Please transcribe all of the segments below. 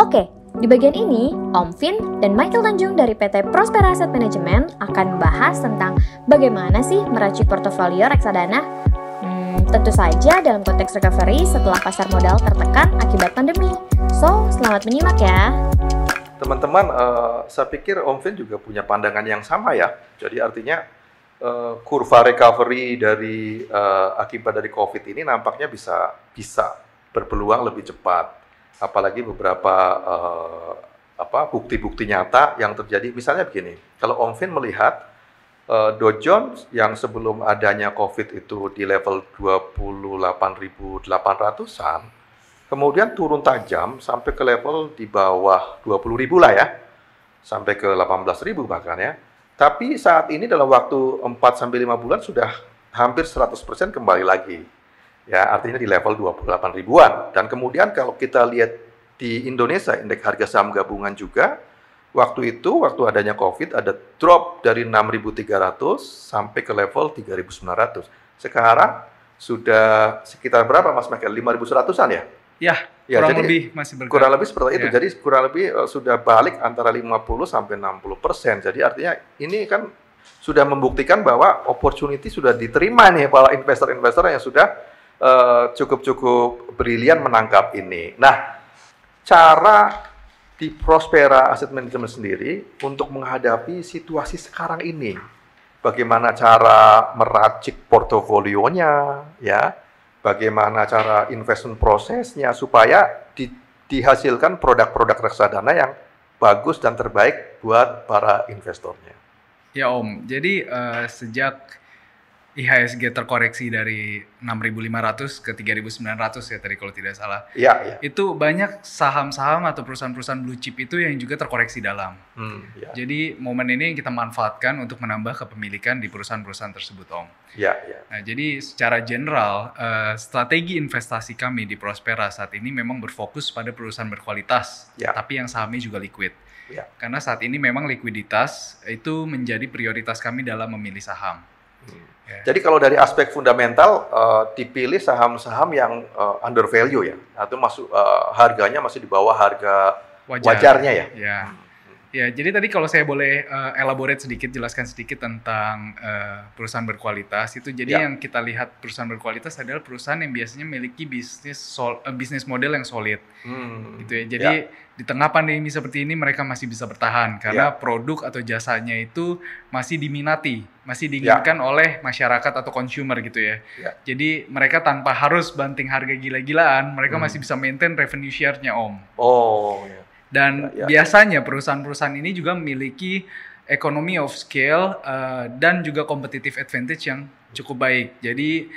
Oke, di bagian ini, Om Vin dan Michael Tanjung dari PT Prospera Asset Management akan membahas tentang bagaimana sih meracik portofolio reksadana. Tentu saja dalam konteks recovery setelah pasar modal tertekan akibat pandemi. So, selamat menyimak ya. Teman-teman, saya pikir Om Vin juga punya pandangan yang sama ya. Jadi artinya kurva recovery dari akibat dari COVID ini nampaknya bisa berpeluang lebih cepat. Apalagi beberapa bukti-bukti nyata yang terjadi. Misalnya begini, kalau Om Vin melihat Dow Jones yang sebelum adanya COVID itu di level 28.800-an, kemudian turun tajam sampai ke level di bawah 20.000 lah ya, sampai ke 18.000 bahkan ya. Tapi saat ini dalam waktu 4-5 bulan sudah hampir 100% kembali lagi. Ya, artinya di level 28 ribuan. Dan kemudian kalau kita lihat di Indonesia, indeks harga saham gabungan juga, waktu adanya COVID, ada drop dari 6.300 sampai ke level 3.900. Sekarang sudah sekitar berapa Mas Michael? 5.100-an ya? Ya, kurang lebih masih bergerak. Kurang lebih seperti itu. Jadi kurang lebih sudah balik antara 50 sampai 60%. Jadi artinya ini kan sudah membuktikan bahwa opportunity sudah diterima nih para investor-investor yang sudah cukup brilian menangkap ini. Nah, cara di Prospera Asset Management sendiri untuk menghadapi situasi sekarang ini, bagaimana cara meracik portofolionya, ya, bagaimana cara investment prosesnya supaya dihasilkan produk-produk reksadana yang bagus dan terbaik buat para investornya. Ya Om, jadi sejak IHSG terkoreksi dari 6.500 ke 3.900 ya tadi kalau tidak salah. Iya. Itu banyak saham-saham atau perusahaan-perusahaan blue chip itu yang juga terkoreksi dalam. Ya. Jadi momen ini kita manfaatkan untuk menambah kepemilikan di perusahaan-perusahaan tersebut, Om. Iya. Nah, jadi secara general strategi investasi kami di Prospera saat ini memang berfokus pada perusahaan berkualitas, tapi yang sahamnya juga liquid. Ya. Karena saat ini memang likuiditas itu menjadi prioritas kami dalam memilih saham. Jadi kalau dari aspek fundamental dipilih saham-saham yang under value ya, atau harganya masih di bawah harga wajarnya ya. Ya, jadi tadi kalau saya boleh jelaskan sedikit tentang perusahaan berkualitas itu. Jadi yang kita lihat perusahaan berkualitas adalah perusahaan yang biasanya memiliki bisnis model yang solid, gitu ya. Jadi di tengah pandemi seperti ini mereka masih bisa bertahan karena produk atau jasanya itu masih diminati, masih diinginkan oleh masyarakat atau consumer gitu ya. Jadi mereka tanpa harus banting harga gila-gilaan, mereka masih bisa maintain revenue share-nya, Om. Dan biasanya perusahaan-perusahaan ini juga memiliki economy of scale dan juga competitive advantage yang cukup baik. Jadi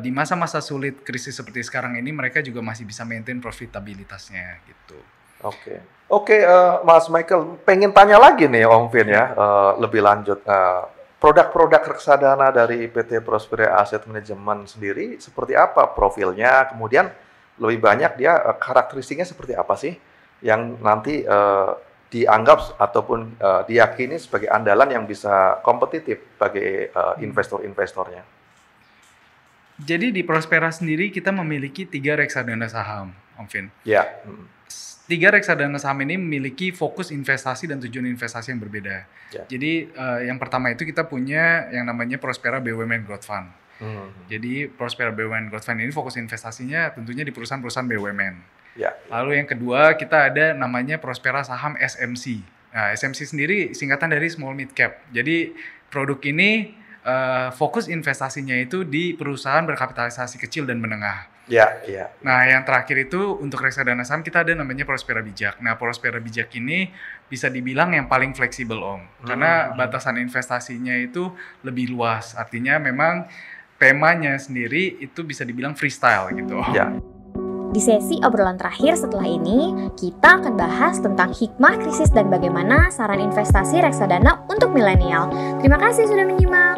di masa-masa sulit krisis seperti sekarang ini mereka juga masih bisa maintain profitabilitasnya gitu. Oke, Mas Michael, pengen tanya lagi nih Om Vin ya, lebih lanjut. Produk-produk reksadana dari PT Prospera Asset Management sendiri seperti apa profilnya? Kemudian lebih banyak dia karakteristiknya seperti apa sih yang nanti dianggap ataupun diyakini sebagai andalan yang bisa kompetitif bagi investor-investornya? Jadi di Prospera sendiri kita memiliki 3 reksadana saham, Om Vin. 3 reksadana saham ini memiliki fokus investasi dan tujuan investasi yang berbeda. Jadi yang pertama itu kita punya yang namanya Prospera BUMN Growth Fund. Jadi Prospera BUMN Growth Fund ini fokus investasinya tentunya di perusahaan-perusahaan BUMN. Lalu yang kedua kita ada namanya Prospera Saham SMC. Nah, SMC sendiri singkatan dari Small Mid Cap. Jadi produk ini fokus investasinya itu di perusahaan berkapitalisasi kecil dan menengah. Nah, yang terakhir itu untuk reksadana saham kita ada namanya Prospera Bijak. Nah, Prospera Bijak ini bisa dibilang yang paling fleksibel, Om. Karena batasan investasinya itu lebih luas. Artinya memang temanya sendiri itu bisa dibilang freestyle gitu. Di sesi obrolan terakhir setelah ini, kita akan bahas tentang hikmah krisis dan bagaimana saran investasi reksadana untuk milenial. Terima kasih sudah menyimak.